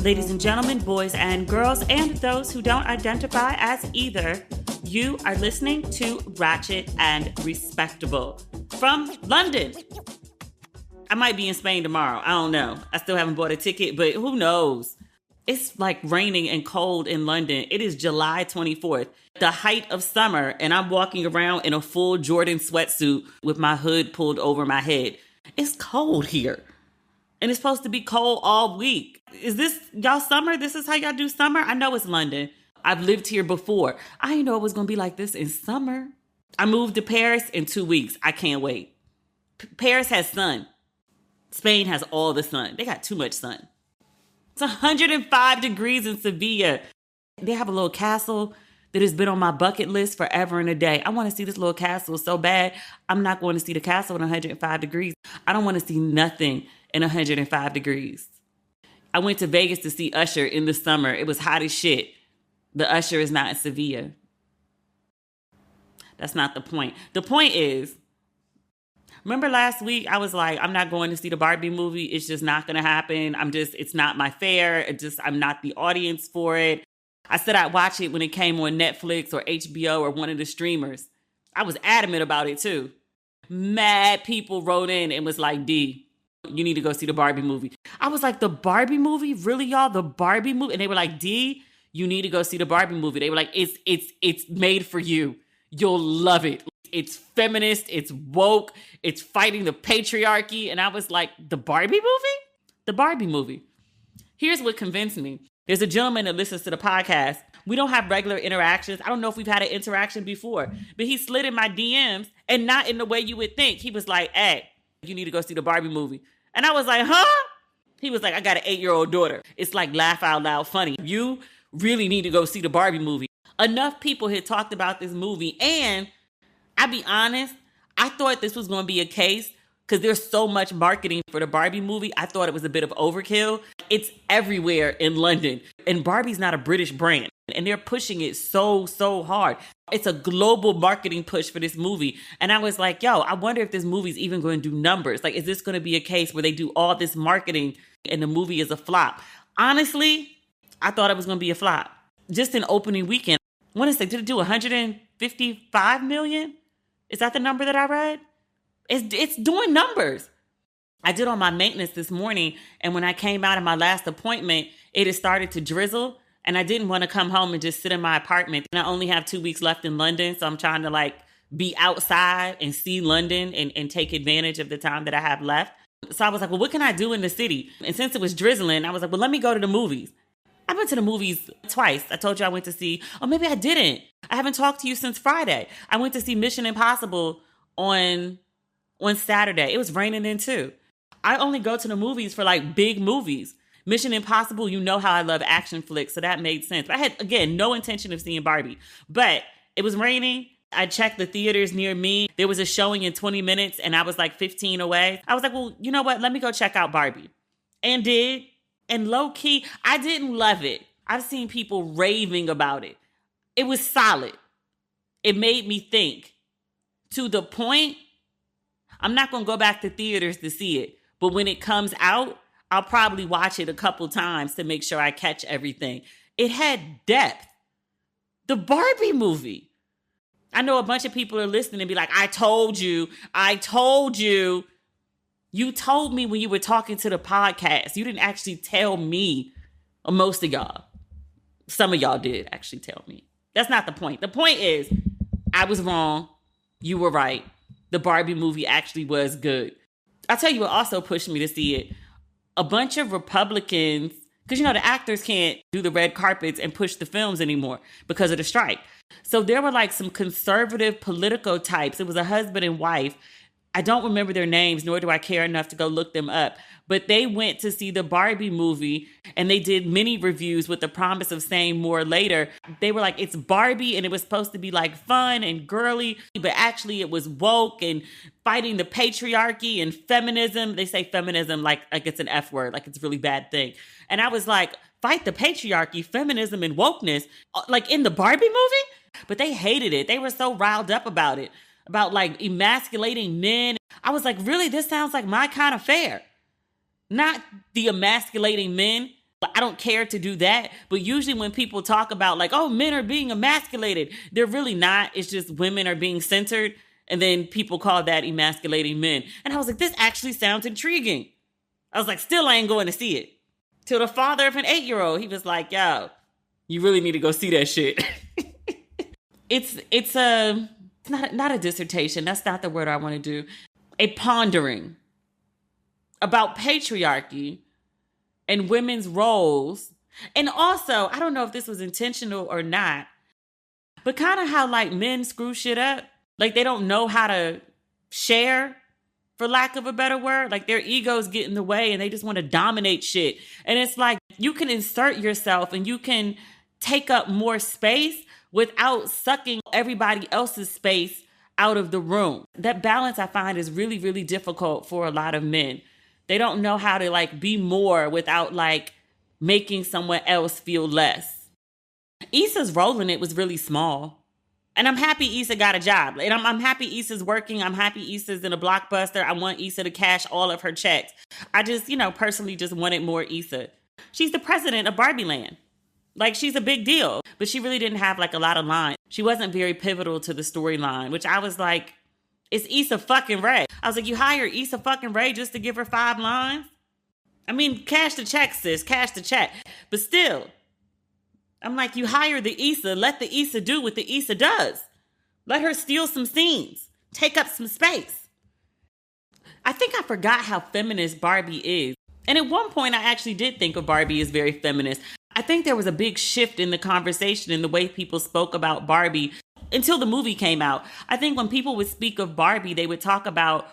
Ladies and gentlemen, boys and girls, and those who don't identify as either, you are listening to Ratchet and Respectable from London. I might be in Spain tomorrow. I don't know. I still haven't bought a ticket, but who knows? It's like raining and cold in London. It is July 24th, the height of summer, and I'm walking around in a full Jordan sweatsuit with my hood pulled over my head. It's cold here. And it's supposed to be cold all week. Is this y'all summer? This is how y'all do summer? I know it's London. I've lived here before. I didn't know it was going to be like this in summer. I moved to Paris in 2 weeks. I can't wait. Paris has sun. Spain has all the sun. They got too much sun. It's 105 degrees in Sevilla. They have a little castle that has been on my bucket list forever and a day. I want to see this little castle so bad. I'm not going to see the castle in 105 degrees. I don't want to see nothing in 105 degrees. I went to Vegas to see Usher in the summer. It was hot as shit. The Usher is not in Sevilla. That's not the point. The point is, remember last week, I was like, I'm not going to see the Barbie movie. It's just not going to happen. It's not my fare. I'm not the audience for it. I said I'd watch it when it came on Netflix or HBO or one of the streamers. I was adamant about it too. Mad people wrote in and was like, D, you need to go see the Barbie movie. I was like, the Barbie movie? Really, y'all? The Barbie movie? And they were like, D, you need to go see the Barbie movie. They were like, it's made for you. You'll love it. It's feminist. It's woke. It's fighting the patriarchy. And I was like, the Barbie movie? The Barbie movie. Here's what convinced me. There's a gentleman that listens to the podcast. We don't have regular interactions. I don't know if we've had an interaction before, but he slid in my DMs and not in the way you would think. He was like, hey, you need to go see the Barbie movie. And I was like, huh? He was like, I got an 8-year-old daughter. It's like laugh out loud funny. You really need to go see the Barbie movie. Enough people had talked about this movie. And I'll be honest, I thought this was going to be a case because there's so much marketing for the Barbie movie. I thought it was a bit of overkill. It's everywhere in London. And Barbie's not a British brand. And they're pushing it so hard. It's a global marketing push for this movie. And I was like, yo, I wonder if this movie's even going to do numbers. Like, is this going to be a case where they do all this marketing and the movie is a flop? Honestly, I thought it was going to be a flop. Just in opening weekend, I want to say, did it do 155 million? Is that the number that I read? It's doing numbers. I did all my maintenance this morning, and when I came out of my last appointment, it had started to drizzle, and I didn't want to come home and just sit in my apartment. And I only have 2 weeks left in London, so I'm trying to be outside and see London and take advantage of the time that I have left. So I was like, well, what can I do in the city? And since it was drizzling, I was like, well, let me go to the movies. I went to the movies twice. I told you I went to see, or maybe I didn't. I haven't talked to you since Friday. I went to see Mission Impossible on Saturday. It was raining then too. I only go to the movies for big movies. Mission Impossible, you know how I love action flicks, so that made sense. But I had, again, no intention of seeing Barbie. But it was raining. I checked the theaters near me. There was a showing in 20 minutes, and I was 15 away. I was like, well, you know what? Let me go check out Barbie. And did. And low-key, I didn't love it. I've seen people raving about it. It was solid. It made me think. To the point, I'm not going to go back to theaters to see it. But when it comes out, I'll probably watch it a couple times to make sure I catch everything. It had depth. The Barbie movie. I know a bunch of people are listening and be like, I told you. You told me when you were talking to the podcast. You didn't actually tell me. Or most of y'all. Some of y'all did actually tell me. That's not the point. The point is, I was wrong. You were right. The Barbie movie actually was good. I'll tell you what also pushed me to see it. A bunch of Republicans, because the actors can't do the red carpets and push the films anymore because of the strike. So there were some conservative Politico types. It was a husband and wife. I don't remember their names, nor do I care enough to go look them up. But they went to see the Barbie movie and they did mini reviews with the promise of saying more later. They were like, it's Barbie and it was supposed to be fun and girly, but actually it was woke and fighting the patriarchy and feminism. They say feminism like it's an F word, like it's a really bad thing. And I was like, fight the patriarchy, feminism, and wokeness, in the Barbie movie? But they hated it. They were so riled up about it, about emasculating men. I was like, really? This sounds like my kind of fare. Not the emasculating men I don't care to do that. But usually when people talk about like, oh, men are being emasculated, they're really not. It's just women are being censored. And then people call that emasculating men. And I was like, this actually sounds intriguing. I was like, still I ain't going to see it. Till the father of an 8-year-old, he was like, yo, you really need to go see that shit. It's not a dissertation. That's not the word I want to do. A pondering about patriarchy and women's roles. And also, I don't know if this was intentional or not, but kind of how like men screw shit up. Like they don't know how to share, for lack of a better word. Like their egos get in the way and they just want to dominate shit. And it's like you can insert yourself and you can take up more space without sucking everybody else's space out of the room. That balance I find is really, really difficult for a lot of men. They don't know how to like be more without like making someone else feel less. Issa's role in it was really small. And I'm happy Issa got a job. And I'm happy Issa's working. I'm happy Issa's in a blockbuster. I want Issa to cash all of her checks. I just, personally just wanted more Issa. She's the president of Barbie Land. Like, she's a big deal. But she really didn't have, like, a lot of lines. She wasn't very pivotal to the storyline, which I was like, it's Issa fucking Rae. I was like, you hire Issa fucking Rae just to give her 5 lines? I mean, cash the check, sis. Cash the check. But still, I'm like, you hire the Issa. Let the Issa do what the Issa does. Let her steal some scenes. Take up some space. I think I forgot how feminist Barbie is. And at one point, I actually did think of Barbie as very feminist. I think there was a big shift in the conversation in the way people spoke about Barbie until the movie came out. I think when people would speak of Barbie, they would talk about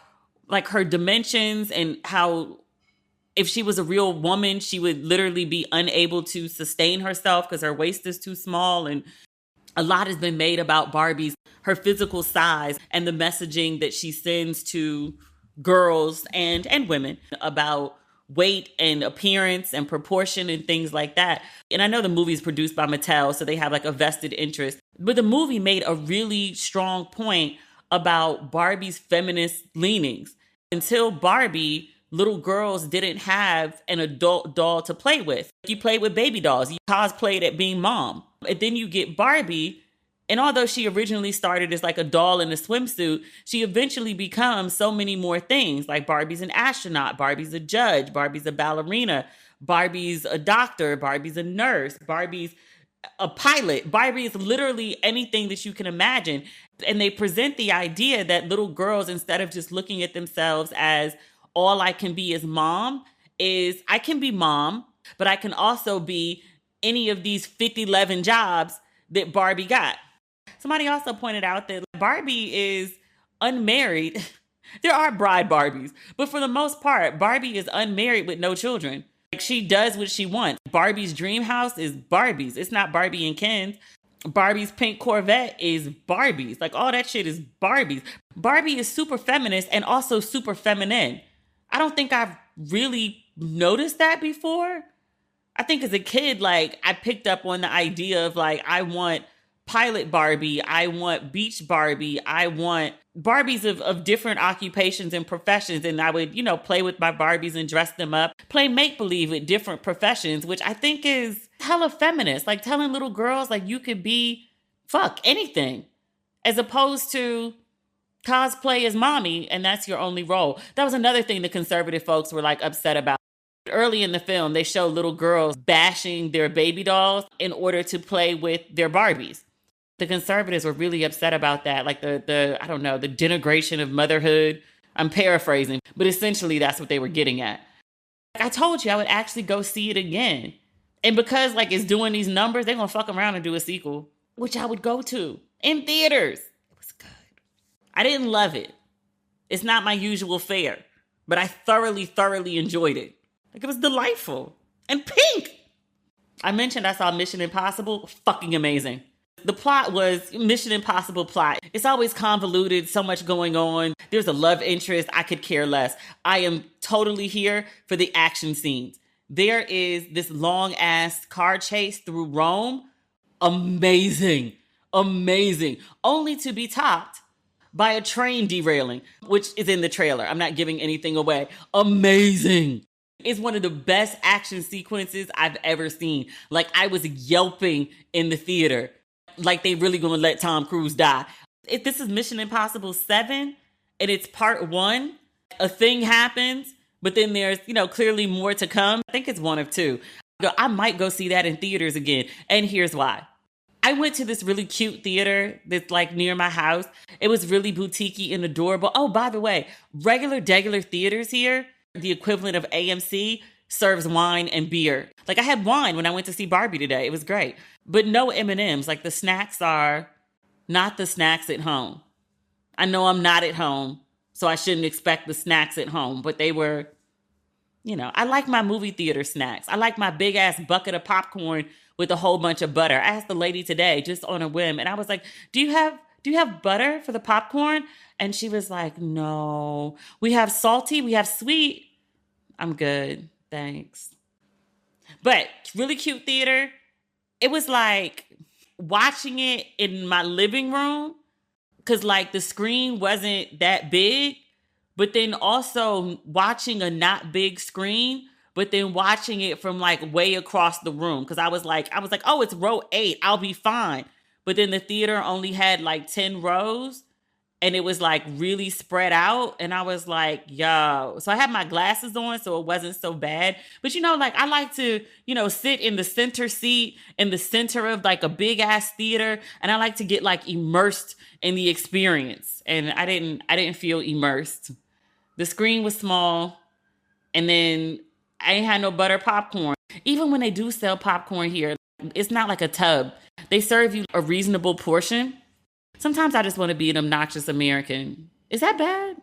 like her dimensions and how if she was a real woman, she would literally be unable to sustain herself because her waist is too small. And a lot has been made about Barbie's, her physical size and the messaging that she sends to girls and women about weight and appearance and proportion and things like that. And I know the movie is produced by Mattel, so they have like a vested interest. But the movie made a really strong point about Barbie's feminist leanings. Until Barbie, little girls didn't have an adult doll to play with. You played with baby dolls. You cosplayed at being mom. And then you get Barbie. And although she originally started as like a doll in a swimsuit, she eventually becomes so many more things. Like Barbie's an astronaut, Barbie's a judge, Barbie's a ballerina, Barbie's a doctor, Barbie's a nurse, Barbie's a pilot. Barbie is literally anything that you can imagine. And they present the idea that little girls, instead of just looking at themselves as all I can be as mom, is I can be mom, but I can also be any of these 50-11 jobs that Barbie got. Somebody also pointed out that Barbie is unmarried. There are bride Barbies, but for the most part, Barbie is unmarried with no children. Like, she does what she wants. Barbie's dream house is Barbie's. It's not Barbie and Ken's. Barbie's pink Corvette is Barbie's. Like, all that shit is Barbie's. Barbie is super feminist and also super feminine. I don't think I've really noticed that before. I think as a kid, like, I picked up on the idea of like, I want pilot Barbie, I want beach Barbie, I want Barbies of different occupations and professions. And I would, play with my Barbies and dress them up, play make-believe with different professions, which I think is hella feminist. Like telling little girls, like, you could be anything, as opposed to cosplay as mommy and that's your only role. That was another thing the conservative folks were like upset about. Early in the film, they show little girls bashing their baby dolls in order to play with their Barbies. The conservatives were really upset about that, like the denigration of motherhood. I'm paraphrasing, but essentially that's what they were getting at. I told you I would actually go see it again. And because like it's doing these numbers, they're going to fuck around and do a sequel, which I would go to in theaters. It was good. I didn't love it. It's not my usual fare, but I thoroughly enjoyed it. Like, it was delightful. And pink! I mentioned I saw Mission Impossible. Fucking amazing. The plot was Mission Impossible plot. It's always convoluted, so much going on. There's a love interest. I could care less. I am totally here for the action scenes. There is this long-ass car chase through Rome. Amazing. Only to be topped by a train derailing, which is in the trailer. I'm not giving anything away. Amazing. It's one of the best action sequences I've ever seen. Like, I was yelping in the theater. Like, they really gonna let Tom Cruise die. If this is Mission Impossible 7 and it's part 1, a thing happens, but then there's, clearly more to come. I think it's 1 of 2. I might go see that in theaters again. And here's why. I went to this really cute theater that's like near my house. It was really boutiquey and adorable. Oh, by the way, degular theaters here, the equivalent of AMC, serves wine and beer. Like, I had wine when I went to see Barbie today. It was great. But no M&Ms. Like, the snacks are not the snacks at home. I know I'm not at home, so I shouldn't expect the snacks at home. But they were, I like my movie theater snacks. I like my big ass bucket of popcorn with a whole bunch of butter. I asked the lady today just on a whim, and I was like, do you have butter for the popcorn? And she was like, no, we have salty, we have sweet. I'm good, thanks. But really cute theater. It was like watching it in my living room, because like the screen wasn't that big, but then also watching a not big screen, but then watching it from like way across the room. Cause I was like, oh, it's row 8. I'll be fine. But then the theater only had like 10 rows and it was like really spread out. And I was like, yo. So I had my glasses on, so it wasn't so bad. But like I like to, sit in the center seat in the center of like a big ass theater. And I like to get like immersed in the experience. And I didn't feel immersed. The screen was small. And then I ain't had no butter popcorn. Even when they do sell popcorn here, it's not like a tub. They serve you a reasonable portion. Sometimes I just want to be an obnoxious American. Is that bad?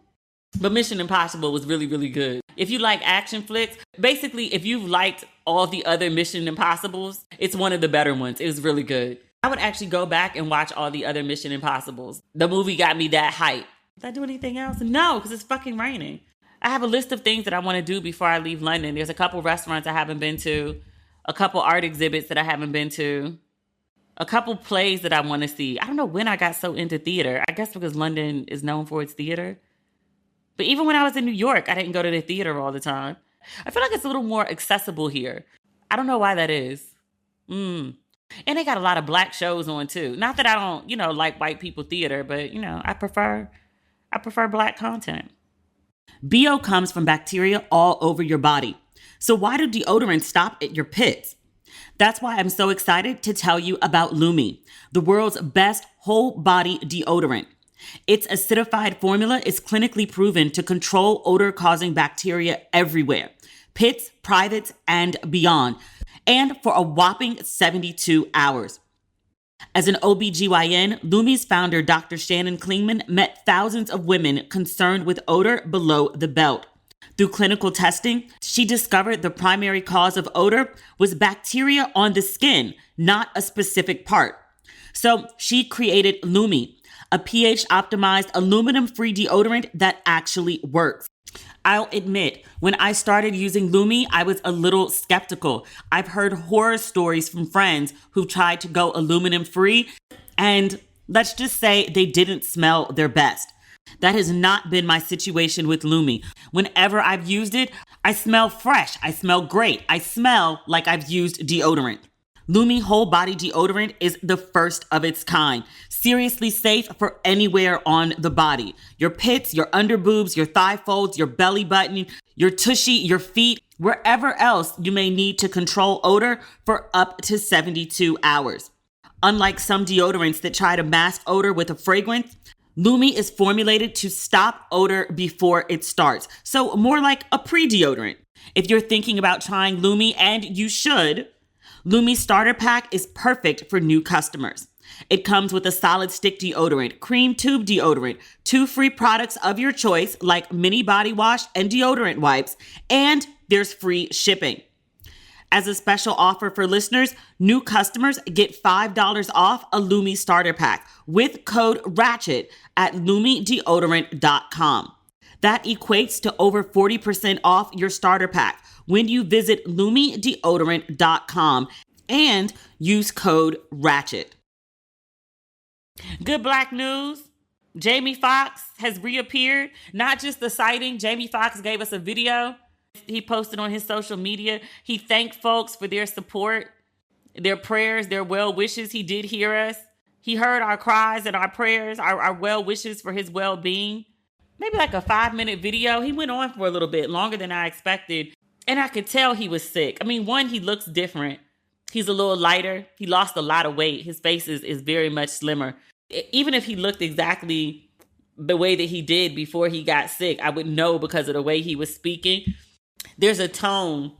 But Mission Impossible was really, really good. If you like action flicks, basically, if you've liked all the other Mission Impossibles, it's one of the better ones. It was really good. I would actually go back and watch all the other Mission Impossibles. The movie got me that hype. Did I do anything else? No, because it's fucking raining. I have a list of things that I want to do before I leave London. There's a couple restaurants I haven't been to, a couple art exhibits that I haven't been to, a couple plays that I want to see. I don't know when I got so into theater. I guess because London is known for its theater. But even when I was in New York, I didn't go to the theater all the time. I feel like it's a little more accessible here. I don't know why that is. And they got a lot of black shows on too. Not that I don't, like white people theater, but I prefer black content. BO comes from bacteria all over your body. So why do deodorants stop at your pits? That's why I'm so excited to tell you about Lumi, the world's best whole body deodorant. Its acidified formula is clinically proven to control odor-causing bacteria everywhere, pits, privates, and beyond, and for a whopping 72 hours. As an OBGYN, Lumi's founder, Dr. Shannon Klingman, met thousands of women concerned with odor below the belt. Through clinical testing, she discovered the primary cause of odor was bacteria on the skin, not a specific part. So she created Lumi, a pH-optimized aluminum-free deodorant that actually works. I'll admit, when I started using Lumi, I was a little skeptical. I've heard horror stories from friends who tried to go aluminum-free, and let's just say they didn't smell their best. That has not been my situation with Lumi. Whenever I've used it, I smell fresh. I smell great. I smell like I've used deodorant. Lumi Whole Body Deodorant is the first of its kind. Seriously safe for anywhere on the body. Your pits, your underboobs, your thigh folds, your belly button, your tushy, your feet, wherever else you may need to control odor for up to 72 hours. Unlike some deodorants that try to mask odor with a fragrance, Lumi is formulated to stop odor before it starts. So more like a pre-deodorant. If you're thinking about trying Lumi, and you should, Lumi Starter Pack is perfect for new customers. It comes with a solid stick deodorant, cream tube deodorant, 2 free products of your choice like mini body wash and deodorant wipes, and there's free shipping. As a special offer for listeners, new customers get $5 off a Lumi Starter Pack with code RATCHET at lumideodorant.com. That equates to over 40% off your starter pack when you visit lumideodorant.com and use code RATCHET. Good Black news. Jamie Foxx has reappeared. Not just the sighting. Jamie Foxx gave us a video. He posted on his social media. He thanked folks for their support, their prayers, their well wishes. He did hear us. He heard our cries and our prayers, our well wishes for his well-being. Maybe like a 5-minute video. He went on for a little bit, longer than I expected. And I could tell he was sick. I mean, one, he looks different. He's a little lighter. He lost a lot of weight. His face is very much slimmer. Even if he looked exactly the way that he did before he got sick, I would know because of the way he was speaking. There's a tone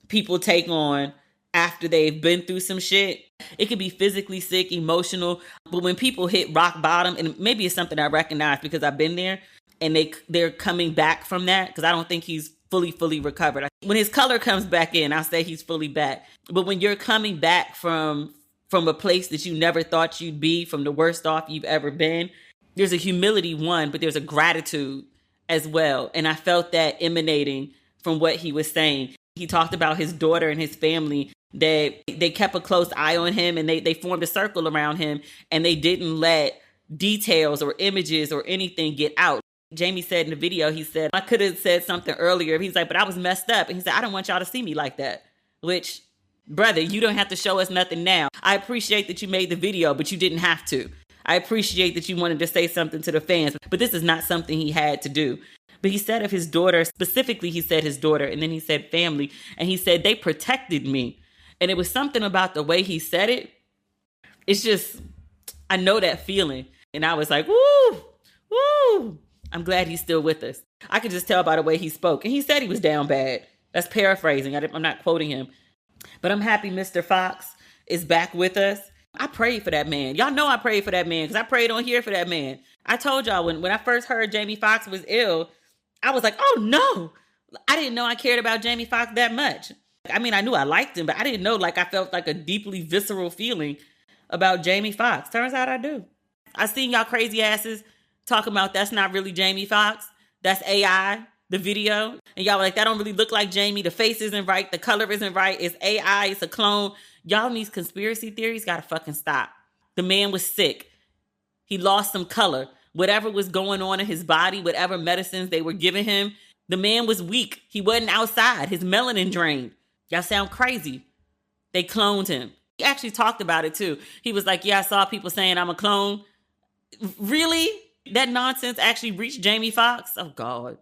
people take on after they've been through some shit. It could be physically sick, emotional, but when people hit rock bottom, and maybe it's something I recognize because I've been there, and they're coming back from that, because I don't think he's fully recovered. When his color comes back in, I'll say he's fully back. But when you're coming back from a place that you never thought you'd be, from the worst off you've ever been, there's a humility, one, but there's a gratitude as well. And I felt that emanating from what he was saying. He talked about his daughter and his family, that they kept a close eye on him, and they formed a circle around him, and they didn't let details or images or anything get out. Jamie said in the video, he said, I could have said something earlier. He's like, but I was messed up. And he said, I don't want y'all to see me like that. Which, brother, you don't have to show us nothing now. I appreciate that you made the video, but you didn't have to. I appreciate that you wanted to say something to the fans, but this is not something he had to do. But he said of his daughter, specifically, he said his daughter, and then he said family, and he said, they protected me. And it was something about the way he said it. It's just, I know that feeling. And I was like, woo, woo. I'm glad he's still with us. I could just tell by the way he spoke. And he said he was down bad. That's paraphrasing. I'm not quoting him. But I'm happy Mr. Foxx is back with us. I prayed for that man. Y'all know I prayed for that man, because I prayed on here for that man. I told y'all when I first heard Jamie Foxx was ill, I was like, oh no. I didn't know I cared about Jamie Foxx that much. I mean, I knew I liked him, but I didn't know, like, I felt like a deeply visceral feeling about Jamie Foxx. Turns out I do. I seen y'all crazy asses talking about that's not really Jamie Foxx. That's AI, the video. And y'all were like, that don't really look like Jamie. The face isn't right. The color isn't right. It's AI. It's a clone. Y'all in these conspiracy theories gotta fucking stop. The man was sick. He lost some color. Whatever was going on in his body, whatever medicines they were giving him, the man was weak. He wasn't outside. His melanin drained. Y'all sound crazy. They cloned him. He actually talked about it too. He was like, yeah, I saw people saying I'm a clone. Really? That nonsense actually reached Jamie Foxx? Oh, God.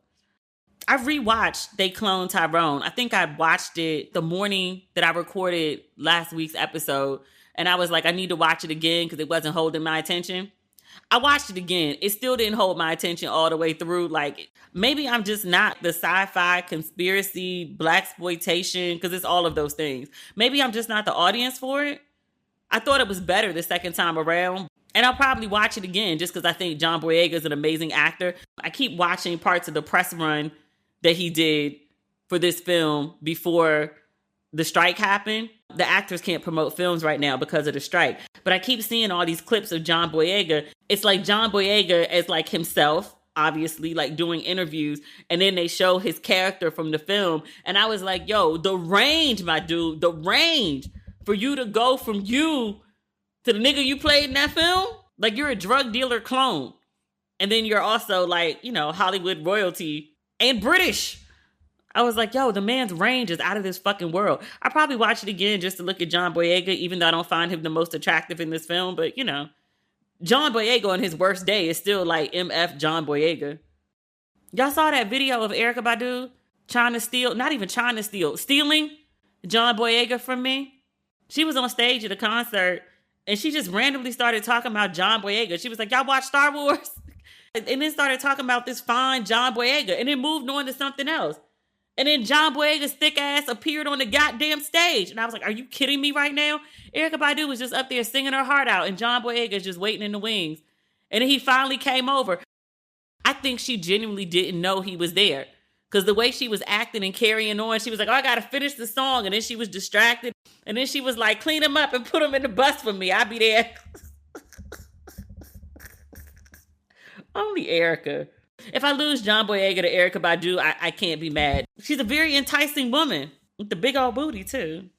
I rewatched They Cloned Tyrone. I think I watched it the morning that I recorded last week's episode. And I was like, I need to watch it again because it wasn't holding my attention. I watched it again. It still didn't hold my attention all the way through. Like, maybe I'm just not the sci-fi, conspiracy, blaxploitation, because it's all of those things. Maybe I'm just not the audience for it. I thought it was better the second time around. And I'll probably watch it again just because I think John Boyega is an amazing actor. I keep watching parts of the press run that he did for this film before the strike happened. The actors can't promote films right now because of the strike. But I keep seeing all these clips of John Boyega. It's like John Boyega as like himself, obviously, like doing interviews. And then they show his character from the film. And I was like, yo, the range, my dude, the range for you to go from you to the nigga you played in that film. Like, you're a drug dealer clone. And then you're also like, you know, Hollywood royalty and British. I was like, yo, the man's range is out of this fucking world. I probably watch it again just to look at John Boyega, even though I don't find him the most attractive in this film. But, you know, John Boyega on his worst day is still like MF John Boyega. Y'all saw that video of Erykah Badu trying to steal, not even trying to steal, stealing John Boyega from me? She was on stage at a concert and she just randomly started talking about John Boyega. She was like, y'all watch Star Wars? And then started talking about this fine John Boyega and then moved on to something else. And then John Boyega's thick ass appeared on the goddamn stage. And I was like, are you kidding me right now? Erykah Badu was just up there singing her heart out. And John Boyega's just waiting in the wings. And then he finally came over. I think she genuinely didn't know he was there. Because the way she was acting and carrying on, she was like, oh, I got to finish the song. And then she was distracted. And then she was like, clean him up and put him in the bus for me. I'll be there. Only Erykah. If I lose John Boyega to Erykah Badu, I can't be mad. She's a very enticing woman with the big old booty, too.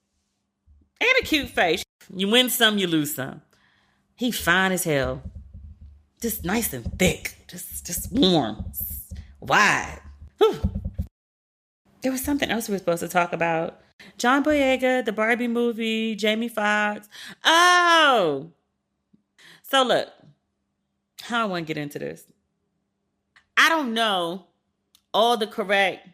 And a cute face. You win some, you lose some. He fine as hell. Just nice and thick. Just warm. Wide. Whew. There was something else we were supposed to talk about. John Boyega, the Barbie movie, Jamie Foxx. Oh! So look, how I want to get into this. I don't know all the correct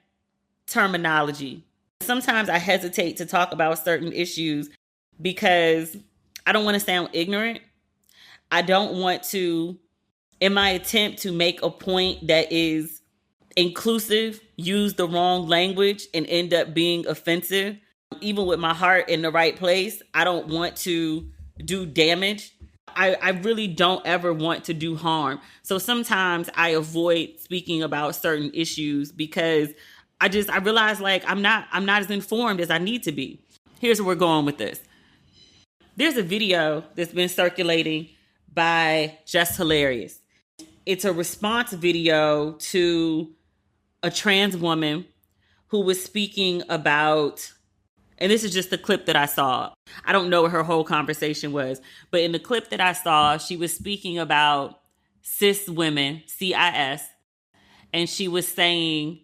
terminology. Sometimes I hesitate to talk about certain issues because I don't want to sound ignorant. I don't want to, in my attempt to make a point that is inclusive, use the wrong language and end up being offensive. Even with my heart in the right place, I don't want to do damage. I really don't ever want to do harm. So sometimes I avoid speaking about certain issues because I realize like I'm not as informed as I need to be. Here's where we're going with this. There's a video that's been circulating by Just Hilarious. It's a response video to a trans woman who was speaking about, and this is just the clip that I saw. I don't know what her whole conversation was, but in the clip that I saw, she was speaking about cis women, CIS, and she was saying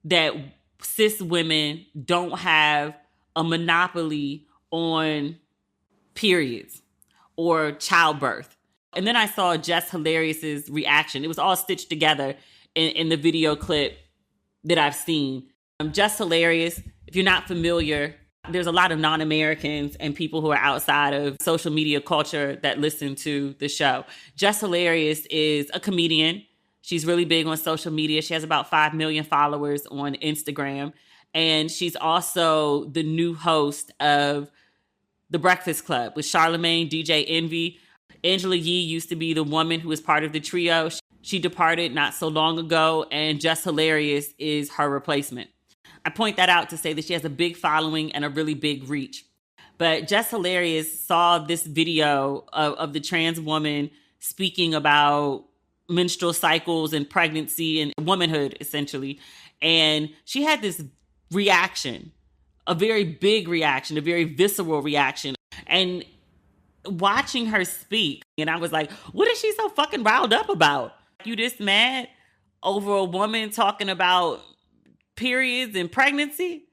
that cis women don't have a monopoly on periods or childbirth. And then I saw Jess Hilarious's reaction. It was all stitched together in the video clip that I've seen. Jess Hilarious, if you're not familiar, there's a lot of non-Americans and people who are outside of social media culture that listen to the show. Jess Hilarious is a comedian. She's really big on social media. She has about 5 million followers on Instagram. And she's also the new host of The Breakfast Club with Charlamagne, DJ Envy. Angela Yee used to be the woman who was part of the trio. She departed not so long ago, and Just Hilarious is her replacement. I point that out to say that she has a big following and a really big reach. But Just Hilarious saw this video of the trans woman speaking about menstrual cycles and pregnancy and womanhood, essentially. And she had this reaction, a very big reaction, a very visceral reaction. And watching her speak, and I was like, what is she so fucking riled up about? You this mad over a woman talking about periods and pregnancy?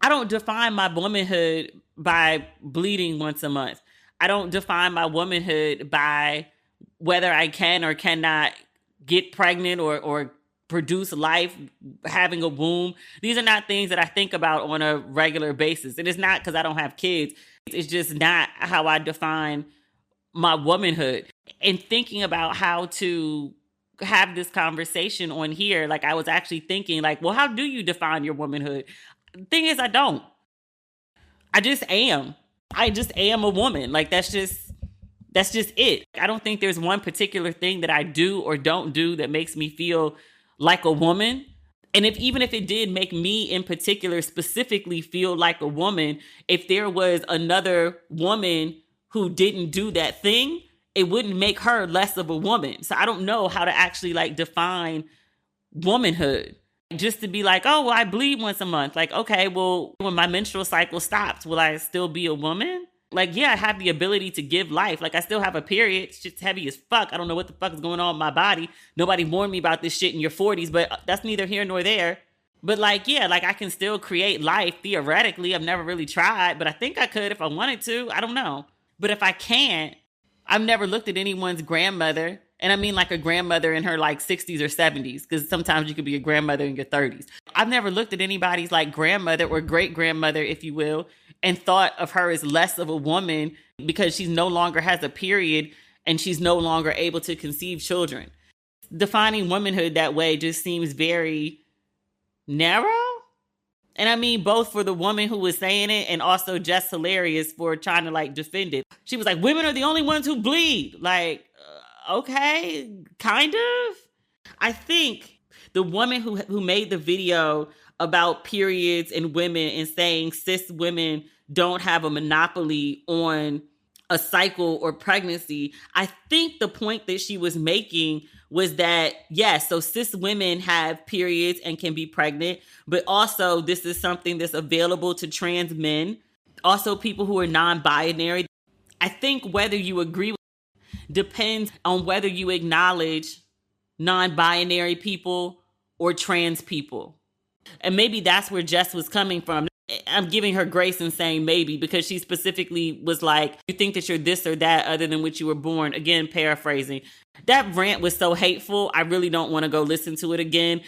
I don't define my womanhood by bleeding once a month. I don't define my womanhood by whether I can or cannot get pregnant or produce life, having a womb. These are not things that I think about on a regular basis. It is not because I don't have kids. It's just not how I define my womanhood. And thinking about how to have this conversation on here, like I was actually thinking like, well, how do you define your womanhood? The thing is, I don't. I just am. I just am a woman. Like that's just it. I don't think there's one particular thing that I do or don't do that makes me feel like a woman. And even if it did make me in particular specifically feel like a woman, if there was another woman who didn't do that thing, it wouldn't make her less of a woman. So I don't know how to actually like define womanhood. Just to be like, oh, well, I bleed once a month. Like, okay, well, when my menstrual cycle stops, will I still be a woman? Like, yeah, I have the ability to give life. Like, I still have a period. Shit's heavy as fuck. I don't know what the fuck is going on in my body. Nobody warned me about this shit in your 40s, but that's neither here nor there. But like, yeah, like I can still create life theoretically. I've never really tried, but I think I could if I wanted to. I don't know. But if I can't, I've never looked at anyone's grandmother. And I mean like a grandmother in her like 60s or 70s, because sometimes you could be a grandmother in your 30s. I've never looked at anybody's like grandmother or great grandmother, if you will, and thought of her as less of a woman because she no longer has a period and she's no longer able to conceive children. Defining womanhood that way just seems very narrow. And I mean, both for the woman who was saying it and also Just Hilarious for trying to like defend it. She was like, women are the only ones who bleed. Like, okay, kind of. I think the woman who made the video about periods and women and saying cis women don't have a monopoly on a cycle or pregnancy, I think the point that she was making was that, yes, so cis women have periods and can be pregnant, but also this is something that's available to trans men, also people who are non-binary. I think whether you agree depends on whether you acknowledge non-binary people or trans people. And maybe that's where Jess was coming from. I'm giving her grace and saying maybe, because she specifically was like, you think that you're this or that other than what you were born. Again, paraphrasing. That rant was so hateful. I really don't want to go listen to it again.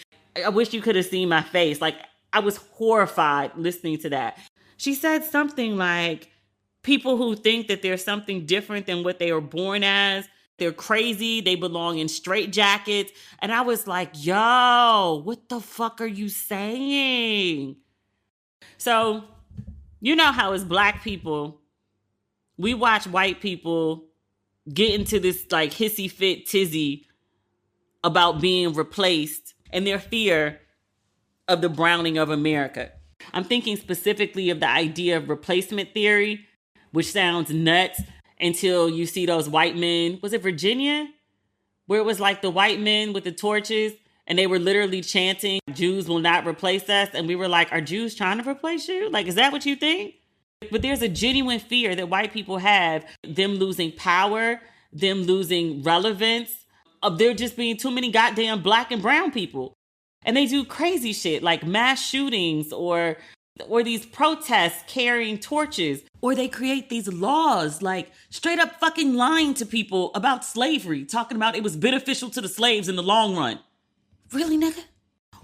I wish you could have seen my face. Like, I was horrified listening to that. She said something like, people who think that there's something different than what they were born as, they're crazy, they belong in straitjackets. And I was like, yo, what the fuck are you saying? So, you know how as Black people, we watch white people get into this like hissy fit tizzy about being replaced and their fear of the browning of America. I'm thinking specifically of the idea of replacement theory, which sounds nuts until you see those white men. Was it Virginia? Where it was like the white men with the torches and they were literally chanting, Jews will not replace us. And we were like, are Jews trying to replace you? Like, is that what you think? But there's a genuine fear that white people have, them losing power, them losing relevance, of there just being too many goddamn Black and brown people. And they do crazy shit like mass shootings or these protests carrying torches, or they create these laws like straight up fucking lying to people about slavery, talking about it was beneficial to the slaves in the long run. Really, nigga?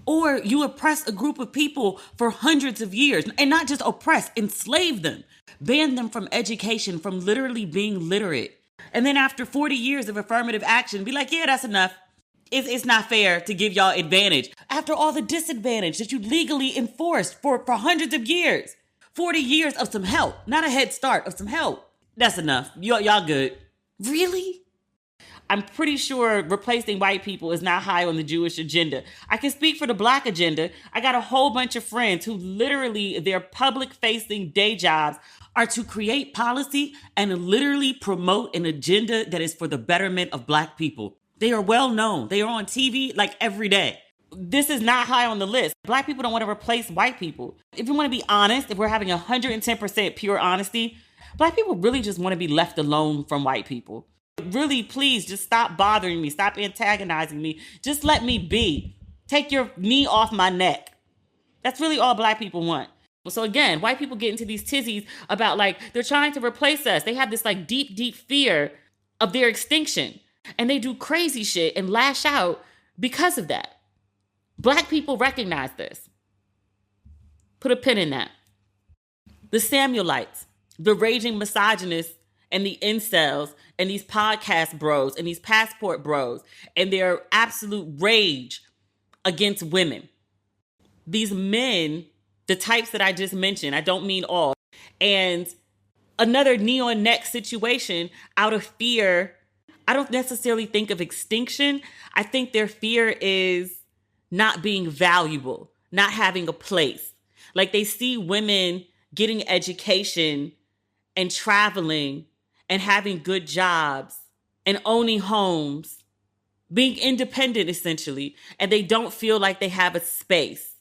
Or you oppress a group of people for hundreds of years, and not just oppress, enslave them, ban them from education, from literally being literate. And then after 40 years of affirmative action, be like, yeah, that's enough. It's not fair to give y'all advantage. After all the disadvantage that you legally enforced for hundreds of years. 40 years of some help, not a head start, of some help. That's enough. Y'all good. Really? I'm pretty sure replacing white people is not high on the Jewish agenda. I can speak for the Black agenda. I got a whole bunch of friends who literally their public-facing day jobs are to create policy and literally promote an agenda that is for the betterment of Black people. They are well known. They are on TV like every day. This is not high on the list. Black people don't want to replace white people. If you want to be honest, if we're having 110% pure honesty, Black people really just want to be left alone from white people. Really, please just stop bothering me. Stop antagonizing me. Just let me be. Take your knee off my neck. That's really all Black people want. So again, white people get into these tizzies about like, they're trying to replace us. They have this like deep, deep fear of their extinction. And they do crazy shit and lash out because of that. Black people recognize this. Put a pin in that. The Samuelites, the raging misogynists, and the incels, and these podcast bros, and these passport bros, and their absolute rage against women. These men, the types that I just mentioned, I don't mean all, and another knee on neck situation out of fear. I don't necessarily think of extinction. I think their fear is not being valuable, not having a place. Like they see women getting education and traveling and having good jobs and owning homes, being independent essentially, and they don't feel like they have a space.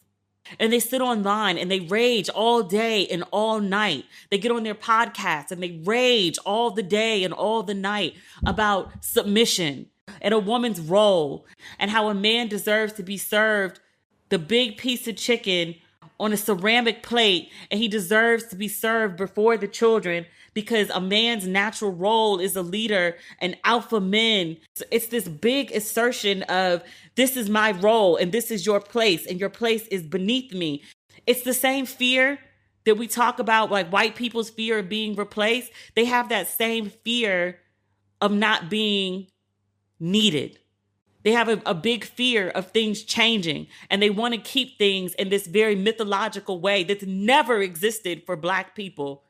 And they sit online and they rage all day and all night. They get on their podcasts and they rage all the day and all the night about submission and a woman's role and how a man deserves to be served the big piece of chicken on a ceramic plate and he deserves to be served before the children because a man's natural role is a leader and alpha men. It's this big assertion of this is my role and this is your place and your place is beneath me. It's the same fear that we talk about, like white people's fear of being replaced. They have that same fear of not being needed. They have a big fear of things changing and they want to keep things in this very mythological way that's never existed for Black people,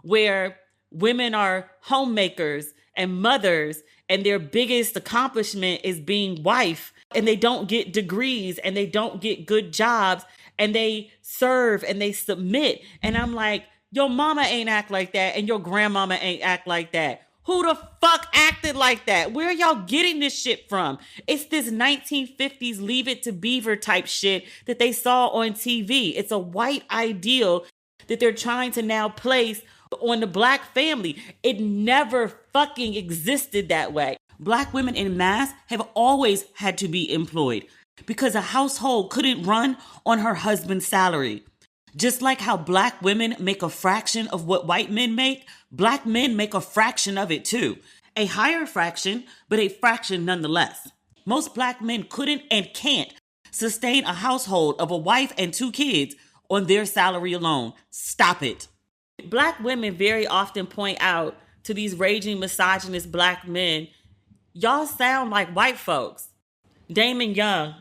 where women are homemakers and mothers and their biggest accomplishment is being wife, and they don't get degrees and they don't get good jobs and they serve and they submit. And I'm like, your mama ain't act like that and your grandmama ain't act like that. Who the fuck acted like that? Where are y'all getting this shit from? It's this 1950s Leave It to Beaver type shit that they saw on TV. It's a white ideal that they're trying to now place on the Black family. It never fucking existed that way. Black women en masse have always had to be employed. because a household couldn't run on her husband's salary. Just like how black women make a fraction of what white men make, black men make a fraction of it too. A higher fraction, but a fraction nonetheless. Most black men couldn't and can't sustain a household of a wife and 2 kids on their salary alone. Stop it. Black women very often point out to these raging misogynist black men, y'all sound like white folks. Damon Young,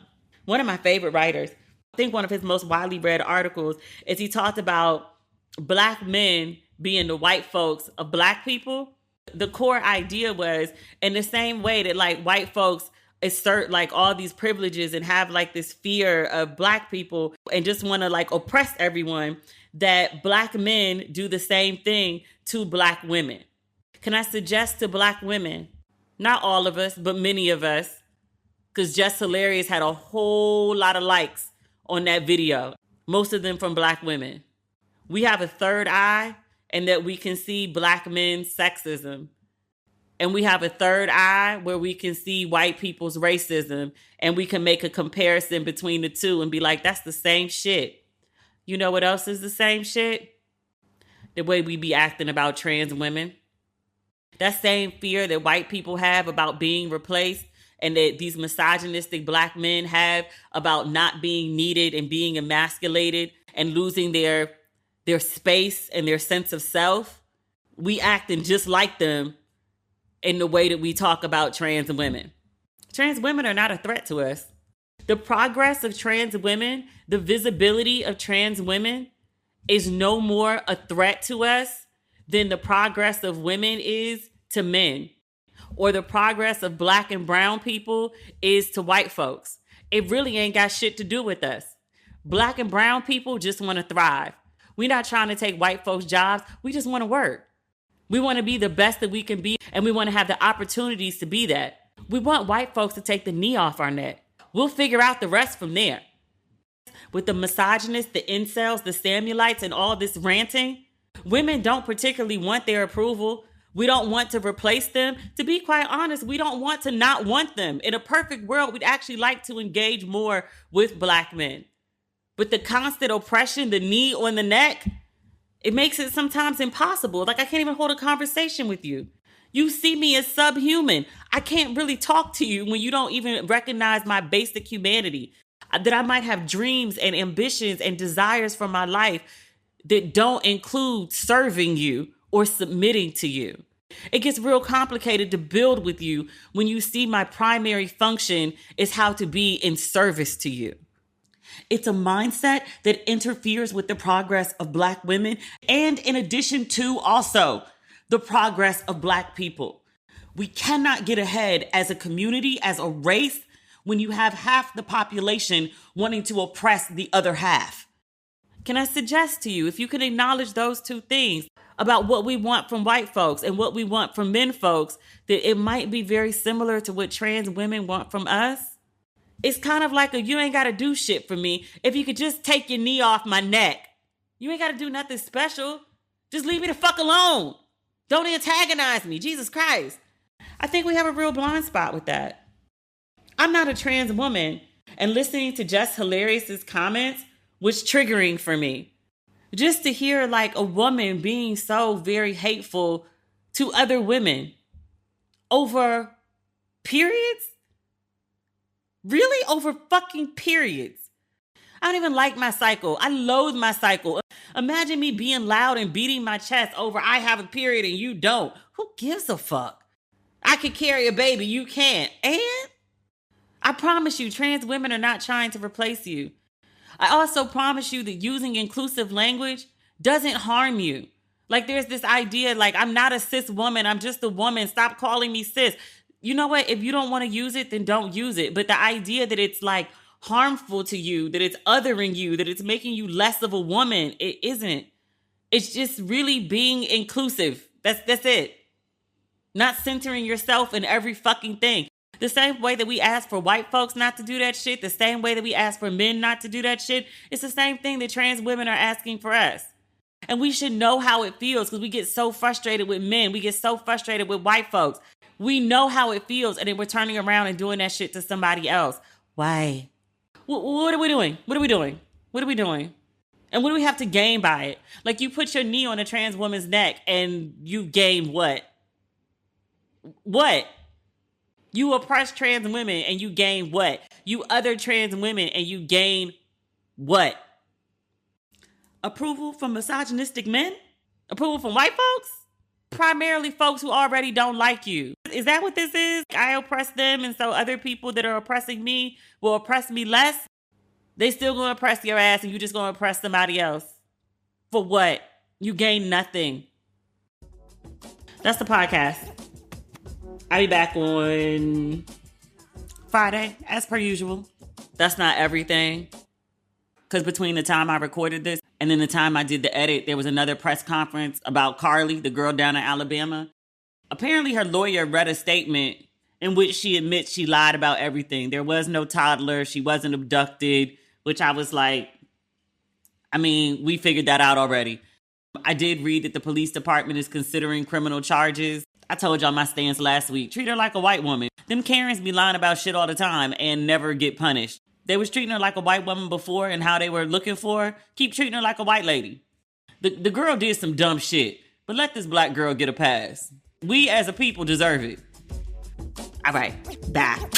one of my favorite writers, I think one of his most widely read articles is he talked about black men being the white folks of black people. The core idea was in the same way that like white folks assert like all these privileges and have like this fear of black people and just want to like oppress everyone, that black men do the same thing to black women. Can I suggest to black women, not all of us, but many of us, because Just Hilarious had a whole lot of likes on that video, most of them from black women. We have a third eye and that we can see black men's sexism. And we have a third eye where we can see white people's racism and we can make a comparison between the two and be like, that's the same shit. You know what else is the same shit? The way we be acting about trans women. That same fear that white people have about being replaced and that these misogynistic black men have about not being needed and being emasculated and losing their space and their sense of self. We acting just like them in the way that we talk about trans women. Trans women are not a threat to us. The progress of trans women, the visibility of trans women is no more a threat to us than the progress of women is to men, or the progress of black and brown people is to white folks. It really ain't got shit to do with us. Black and brown people just want to thrive. We're not trying to take white folks' jobs. We just want to work. We want to be the best that we can be, and we want to have the opportunities to be that. We want white folks to take the knee off our neck. We'll figure out the rest from there. With the misogynists, the incels, the Samuelites, and all this ranting, women don't particularly want their approval. We don't want to replace them. To be quite honest, we don't want to not want them. In a perfect world, we'd actually like to engage more with black men. But the constant oppression, the knee on the neck, it makes it sometimes impossible. Like I can't even hold a conversation with you. You see me as subhuman. I can't really talk to you when you don't even recognize my basic humanity. That I might have dreams and ambitions and desires for my life that don't include serving you or submitting to you. It gets real complicated to build with you when you see my primary function is how to be in service to you. It's a mindset that interferes with the progress of black women and in addition to also the progress of black people. We cannot get ahead as a community, as a race, when you have half the population wanting to oppress the other half. Can I suggest to you, if you can acknowledge those two things about what we want from white folks and what we want from men folks, that it might be very similar to what trans women want from us? It's kind of like you ain't got to do shit for me. If you could just take your knee off my neck. You ain't got to do nothing special. Just leave me the fuck alone. Don't antagonize me. Jesus Christ. I think we have a real blind spot with that. I'm not a trans woman, and listening to Just Hilarious's comments was triggering for me. Just to hear like a woman being so very hateful to other women over periods. Really? Over fucking periods. I don't even like my cycle. I loathe my cycle. Imagine me being loud and beating my chest over I have a period and you don't. Who gives a fuck? I can carry a baby, you can't. And I promise you, trans women are not trying to replace you. I also promise you that using inclusive language doesn't harm you. Like there's this idea like I'm not a cis woman, I'm just a woman. Stop calling me cis. You know what? If you don't want to use it, then don't use it. But the idea that it's like harmful to you, that it's othering you, that it's making you less of a woman, it isn't. It's just really being inclusive. That's it. Not centering yourself in every fucking thing. The same way that we ask for white folks not to do that shit, the same way that we ask for men not to do that shit, it's the same thing that trans women are asking for us. And we should know how it feels because we get so frustrated with men. We get so frustrated with white folks. We know how it feels, and then we're turning around and doing that shit to somebody else. Why? What are we doing? What are we doing? What are we doing? And what do we have to gain by it? Like, you put your knee on a trans woman's neck and you gain what? What? You oppress trans women and you gain what? You other trans women and you gain what? Approval from misogynistic men? Approval from white folks? Primarily folks who already don't like you. Is that what this is? I oppress them, and so other people that are oppressing me will oppress me less? They still gonna oppress your ass and you just gonna oppress somebody else. For what? You gain nothing. That's the podcast. I'll be back on Friday, as per usual. That's not everything. Because between the time I recorded this and then the time I did the edit, there was another press conference about Carly, the girl down in Alabama. Apparently her lawyer read a statement in which she admits she lied about everything. There was no toddler. She wasn't abducted, which I was like, I mean, we figured that out already. I did read that the police department is considering criminal charges. I told y'all my stance last week. Treat her like a white woman. Them Karens be lying about shit all the time and never get punished. They was treating her like a white woman before and how they were looking for her. Keep treating her like a white lady. The girl did some dumb shit, but let this black girl get a pass. We as a people deserve it. All right, bye.